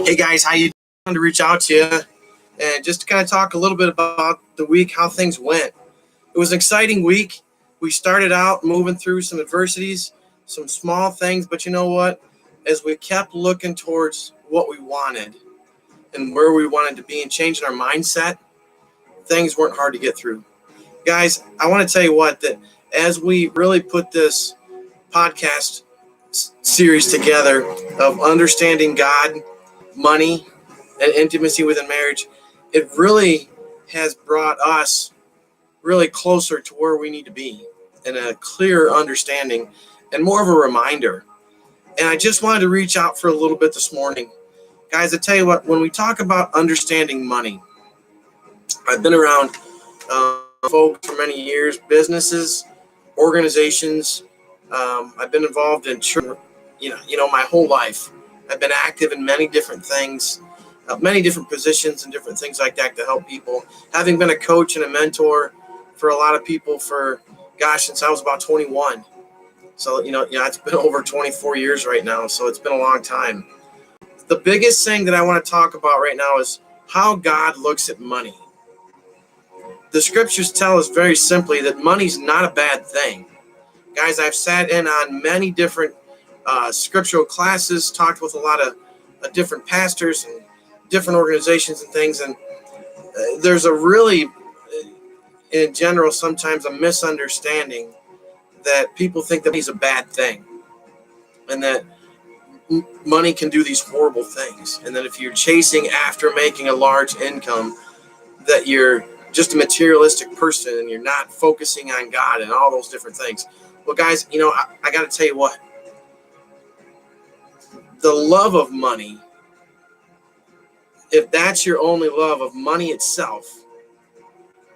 Hey guys, how you doing? I wanted to reach out to you and just to kind of talk a little bit about the week, how things went. It was an exciting week. We started out moving through some adversities, some small things, but you know what? As we kept looking towards what we wanted and where we wanted to be and changing our mindset, things weren't hard to get through. Guys, I want to tell you what, that as we really put this podcast series together of understanding God, money, and intimacy within marriage, it really has brought us really closer to where we need to be and a clearer understanding and more of a reminder. And I just wanted to reach out for a little bit this morning. Guys, I tell you what, when we talk about understanding money, I've been around folks for many years, businesses, organizations. I've been involved in church, my whole life. I've been active in many different things, many different positions and different things like that to help people. Having been a coach and a mentor for a lot of people since I was about 21. So, it's been over 24 years right now. So it's been a long time. The biggest thing that I want to talk about right now is how God looks at money. The scriptures tell us very simply that money's not a bad thing. Guys, I've sat in on many different scriptural classes, talked with a lot of different pastors and different organizations and things, and there's a really, in general, sometimes a misunderstanding that people think that money's a bad thing and that money can do these horrible things, and that if you're chasing after making a large income, that you're just a materialistic person and you're not focusing on God and all those different things. Well, guys, I got to tell you what, the love of money, if that's your only love of money itself,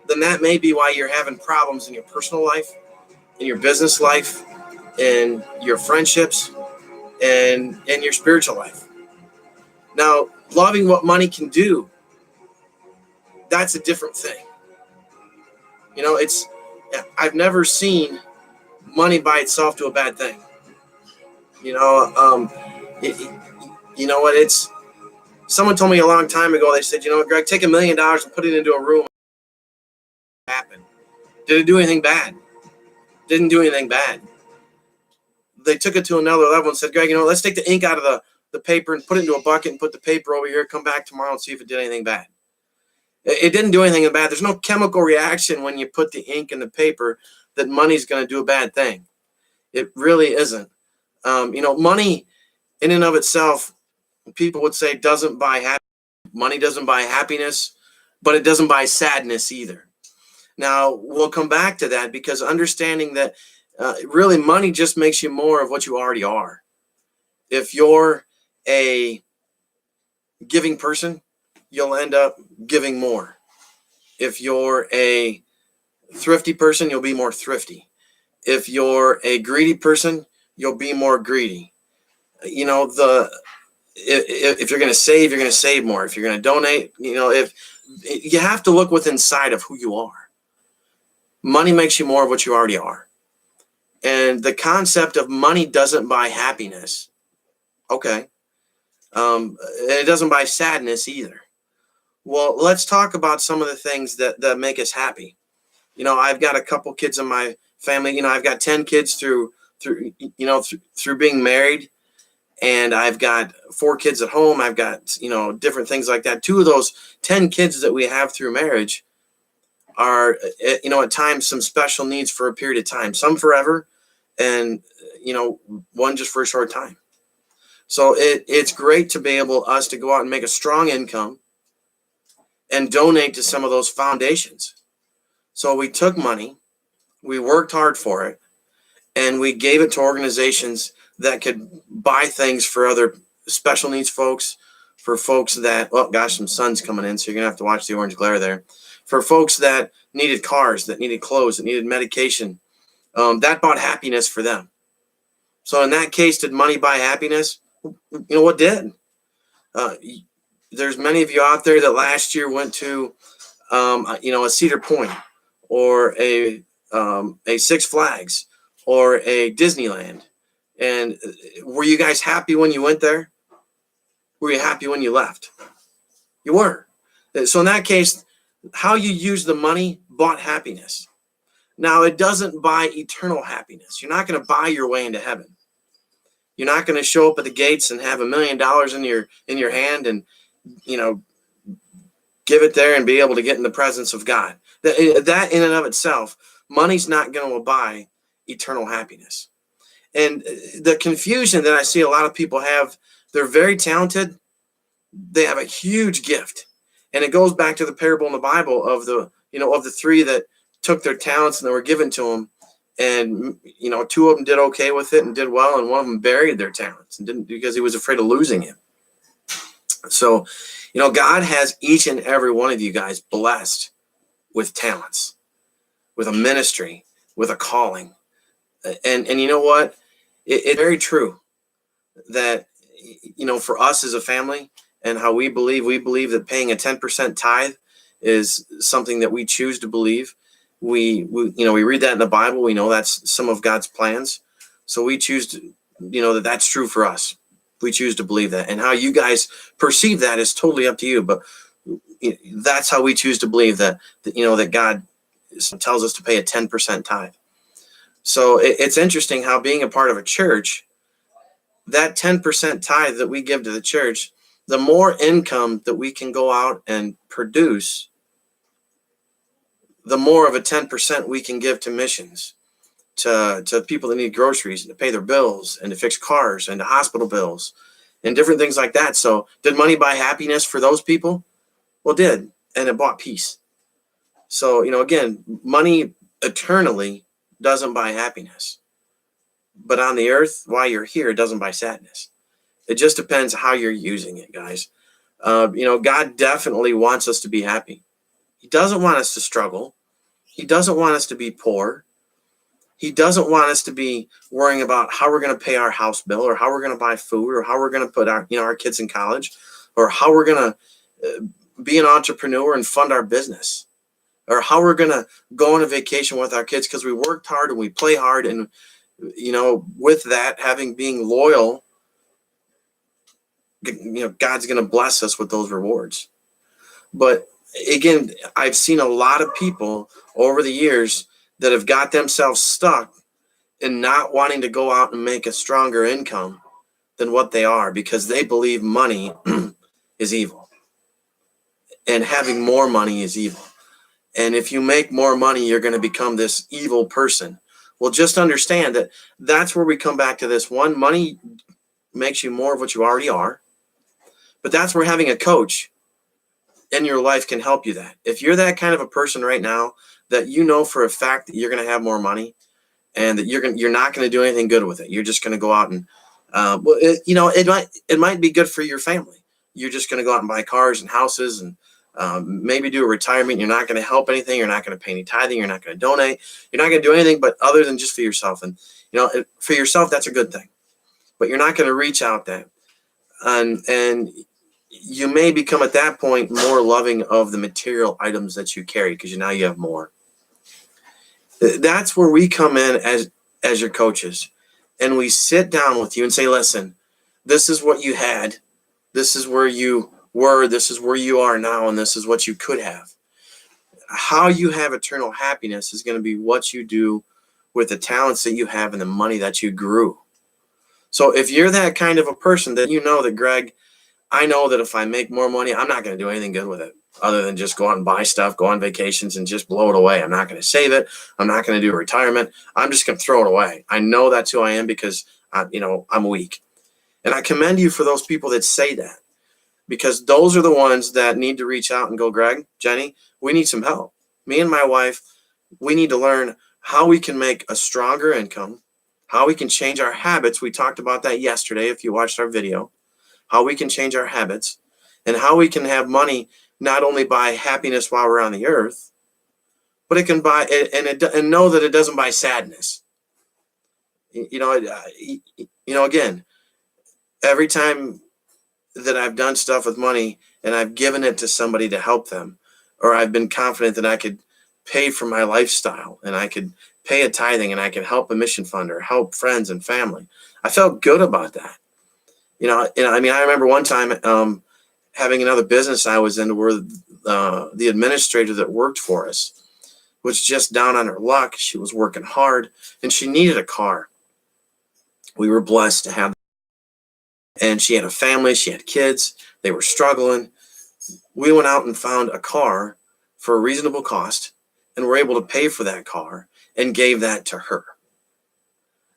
then that may be why you're having problems in your personal life, in your business life, in your friendships, and in your spiritual life. Now, loving what money can do, that's a different thing. I've never seen money by itself do a bad thing. Someone told me a long time ago, they said, Greg, take $1 million and put it into a room. What happened? Did it do anything bad? Didn't do anything bad. They took it to another level and said, Greg, let's take the ink out of the paper and put it into a bucket and put the paper over here, come back tomorrow and see if it did anything bad. It didn't do anything bad. There's no chemical reaction when you put the ink in the paper that money's going to do a bad thing. It really isn't. Money in and of itself, people would say, doesn't buy happiness. Money doesn't buy happiness, but it doesn't buy sadness either. Now, we'll come back to that because understanding that really money just makes you more of what you already are. If you're a giving person, you'll end up giving more. If you're a thrifty person, you'll be more thrifty. If you're a greedy person, you'll be more greedy. If you're going to save more. If you're going to donate, if you have to look within inside of who you are. Money makes you more of what you already are. And the concept of money doesn't buy happiness. Okay. It doesn't buy sadness either. Well, let's talk about some of the things that make us happy. I've got a couple kids in my family. I've got 10 kids through being married, and I've got 4 kids at home. I've got, different things like that. 2 of those 10 kids that we have through marriage are, at times some special needs for a period of time, some forever, and, one just for a short time. So it's great to be able us to go out and make a strong income and donate to some of those foundations. So we took money, we worked hard for it, and we gave it to organizations that could buy things for other special needs folks, for folks that, some sun's coming in, so you're going to have to watch the orange glare there. For folks that needed cars, that needed clothes, that needed medication, that bought happiness for them. So in that case, did money buy happiness? What did? There's many of you out there that last year went to, a Cedar Point or a Six Flags or a Disneyland. And were you guys happy when you went there? Were you happy when you left? You weren't. So in that case, how you use the money bought happiness. Now, it doesn't buy eternal happiness. You're not going to buy your way into heaven. You're not going to show up at the gates and have $1 million in your hand and, give it there and be able to get in the presence of God. That in and of itself, money's not going to buy eternal happiness. And the confusion that I see a lot of people have, they're very talented. They have a huge gift. And it goes back to the parable in the Bible of the three that took their talents and they were given to them. And, two of them did okay with it and did well. And one of them buried their talents and didn't, because he was afraid of losing it. So, God has each and every one of you guys blessed with talents, with a ministry, with a calling. And you know what? It's very true that, for us as a family and how we believe that paying a 10% tithe is something that we choose to believe. We read that in the Bible. We know that's some of God's plans. So we choose to, that that's true for us. We choose to believe that. And how you guys perceive that is totally up to you. But that's how we choose to believe that God tells us to pay a 10% tithe. So it's interesting how being a part of a church, that 10% tithe that we give to the church, the more income that we can go out and produce, the more of a 10% we can give to missions, to people that need groceries and to pay their bills and to fix cars and to hospital bills and different things like that. So did money buy happiness for those people? Well, it did. And it bought peace. So, again, money eternally doesn't buy happiness. But on the earth, while you're here, it doesn't buy sadness. It just depends how you're using it, guys. God definitely wants us to be happy. He doesn't want us to struggle. He doesn't want us to be poor. He doesn't want us to be worrying about how we're going to pay our house bill or how we're going to buy food or how we're going to put our kids in college or how we're going to be an entrepreneur and fund our business or how we're going to go on a vacation with our kids because we worked hard and we play hard. And, with that, being loyal, God's going to bless us with those rewards. But again, I've seen a lot of people over the years that have got themselves stuck in not wanting to go out and make a stronger income than what they are because they believe money is evil and having more money is evil. And if you make more money, you're going to become this evil person. Well, just understand that that's where we come back to this one. Money makes you more of what you already are. But that's where having a coach in your life can help you that. If you're that kind of a person right now that for a fact that you're going to have more money and that you're not going to do anything good with it. You're just going to go out and, it might be good for your family. You're just going to go out and buy cars and houses and maybe do a retirement. You're not going to help anything. You're not going to pay any tithing. You're not going to donate. You're not going to do anything but other than just for yourself. And, for yourself, that's a good thing. But you're not going to reach out that. And you may become at that point more loving of the material items that you carry because now you have more. That's where we come in as your coaches, and we sit down with you and say, listen, this is what you had. This is where you were. This is where you are now. And this is what you could have. How you have eternal happiness is going to be what you do with the talents that you have and the money that you grew. So if you're that kind of a person that that, Greg, I know that if I make more money, I'm not going to do anything good with it other than just go out and buy stuff, go on vacations and just blow it away. I'm not going to save it. I'm not going to do a retirement. I'm just going to throw it away. I know that's who I am because, I'm weak. And I commend you for those people that say that because those are the ones that need to reach out and go, Greg, Jenny, we need some help. Me and my wife, we need to learn how we can make a stronger income, how we can change our habits. We talked about that yesterday if you watched our video. How we can change our habits, and how we can have money not only buy happiness while we're on the earth, but it can buy and know that it doesn't buy sadness. Again, every time that I've done stuff with money and I've given it to somebody to help them, or I've been confident that I could pay for my lifestyle and I could pay a tithing and I could help a mission fund or help friends and family, I felt good about that. I mean, I remember one time having another business I was in where the administrator that worked for us was just down on her luck. She was working hard and she needed a car. We were blessed to have, and she had a family, she had kids, they were struggling. We went out and found a car for a reasonable cost and were able to pay for that car and gave that to her.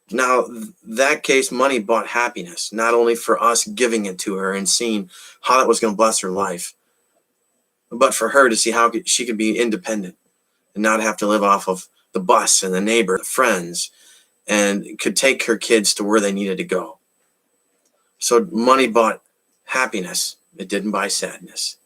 Now, that case, money bought happiness, not only for us giving it to her and seeing how that was going to bless her life, but for her to see how she could be independent and not have to live off of the bus and the neighbor, the friends, and could take her kids to where they needed to go. So money bought happiness. It didn't buy sadness.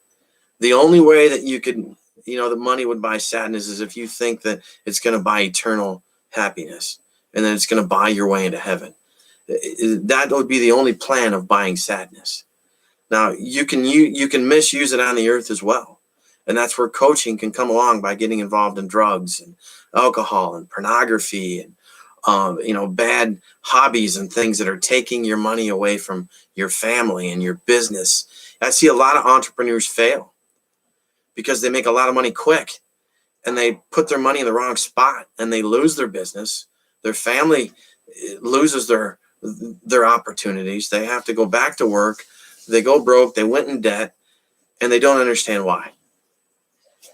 The only way that you could, that money would buy sadness is if you think that it's going to buy eternal happiness and then it's going to buy your way into heaven. That would be the only plan of buying sadness. Now, you can misuse it on the earth as well. And that's where coaching can come along by getting involved in drugs and alcohol and pornography and bad hobbies and things that are taking your money away from your family and your business. I see a lot of entrepreneurs fail because they make a lot of money quick and they put their money in the wrong spot and they lose their business. Their family loses their opportunities. They have to go back to work. They go broke. They went in debt and they don't understand why.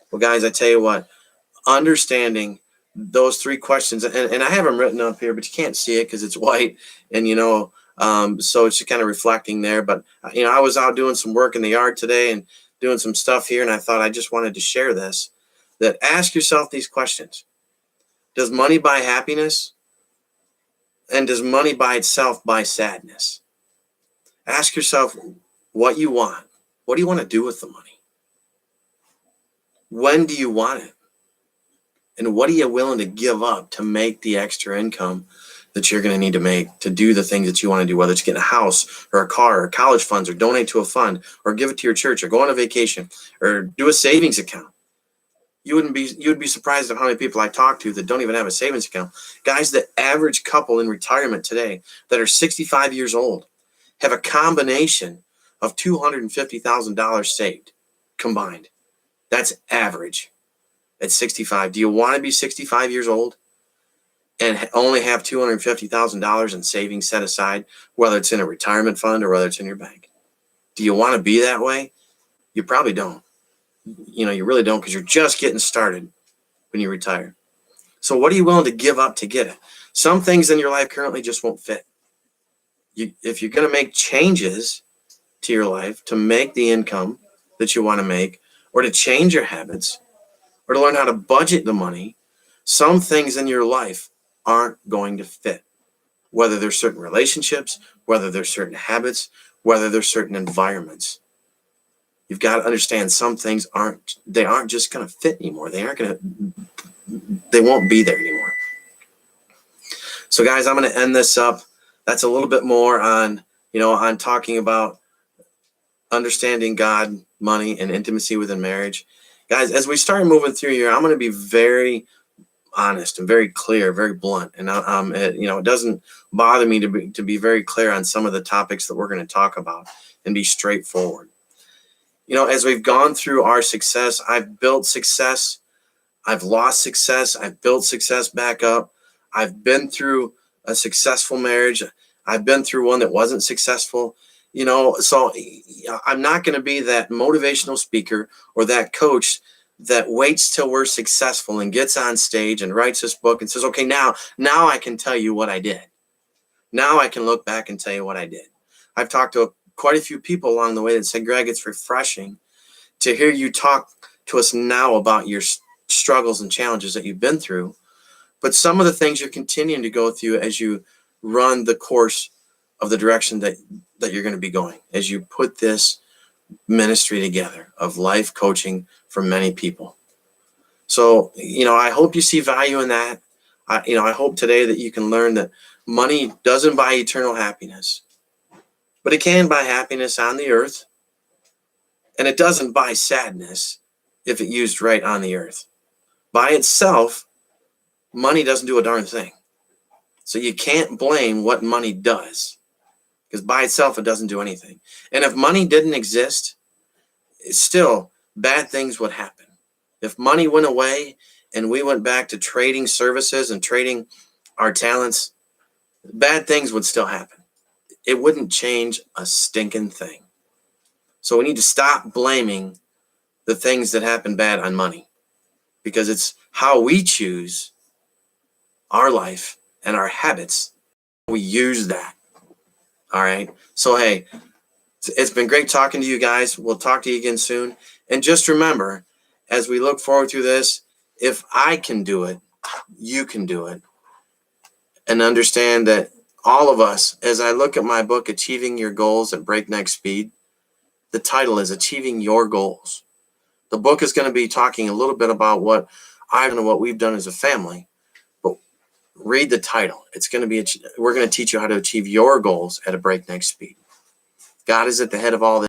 Well, guys, I tell you what, understanding those three questions, and I have them written up here, but you can't see it because it's white, and so it's just kind of reflecting there. But I was out doing some work in the yard today and doing some stuff here, and I thought I just wanted to share this. That ask yourself these questions: does money buy happiness? And does money by itself buy sadness? Ask yourself what you want. What do you want to do with the money? When do you want it? And what are you willing to give up to make the extra income that you're going to need to make to do the things that you want to do, whether it's get a house or a car or college funds or donate to a fund or give it to your church or go on a vacation or do a savings account. You would be surprised at how many people I talk to that don't even have a savings account. Guys, the average couple in retirement today that are 65 years old have a combination of $250,000 saved combined. That's average at 65. Do you want to be 65 years old and only have $250,000 in savings set aside, whether it's in a retirement fund or whether it's in your bank? Do you want to be that way? You probably don't. You really don't, because you're just getting started when you retire. So what are you willing to give up to get it? Some things in your life currently just won't fit. If you're going to make changes to your life to make the income that you want to make, or to change your habits, or to learn how to budget the money, some things in your life aren't going to fit. Whether there's certain relationships, whether there's certain habits, whether there's certain environments. You've got to understand some things aren't just going to fit anymore. They won't be there anymore. So guys, I'm going to end this up. That's a little bit more on talking about understanding God, money, and intimacy within marriage. Guys, as we start moving through here, I'm going to be very honest and very clear, very blunt. And it doesn't bother me to be very clear on some of the topics that we're going to talk about and be straightforward. As we've gone through our success, I've built success, I've lost success, I've built success back up. I've been through a successful marriage. I've been through one that wasn't successful. So I'm not going to be that motivational speaker or that coach that waits till we're successful and gets on stage and writes this book and says, okay, now I can tell you what I did. Now I can look back and tell you what I did. I've talked to quite a few people along the way that said, Greg, it's refreshing to hear you talk to us now about your struggles and challenges that you've been through, but some of the things you're continuing to go through as you run the course of the direction that you're going to be going, as you put this ministry together of life coaching for many people. So, I hope you see value in that. I hope today that you can learn that money doesn't buy eternal happiness, but it can buy happiness on the earth, and it doesn't buy sadness if it used right on the earth. By itself, money doesn't do a darn thing. So you can't blame what money does, because by itself, it doesn't do anything. And if money didn't exist, still bad things would happen. If money went away and we went back to trading services and trading our talents, bad things would still happen. It wouldn't change a stinking thing. So we need to stop blaming the things that happen bad on money, because it's how we choose our life and our habits. We use that. All right. So, hey, it's been great talking to you guys. We'll talk to you again soon. And just remember, as we look forward through this, if I can do it, you can do it. And understand that all of us, as I look at my book, Achieving Your Goals at Breakneck Speed, the title is Achieving Your Goals. The book is going to be talking a little bit about what we've done as a family, but read the title. It's going to be, we're going to teach you how to achieve your goals at a breakneck speed. God is at the head of all this.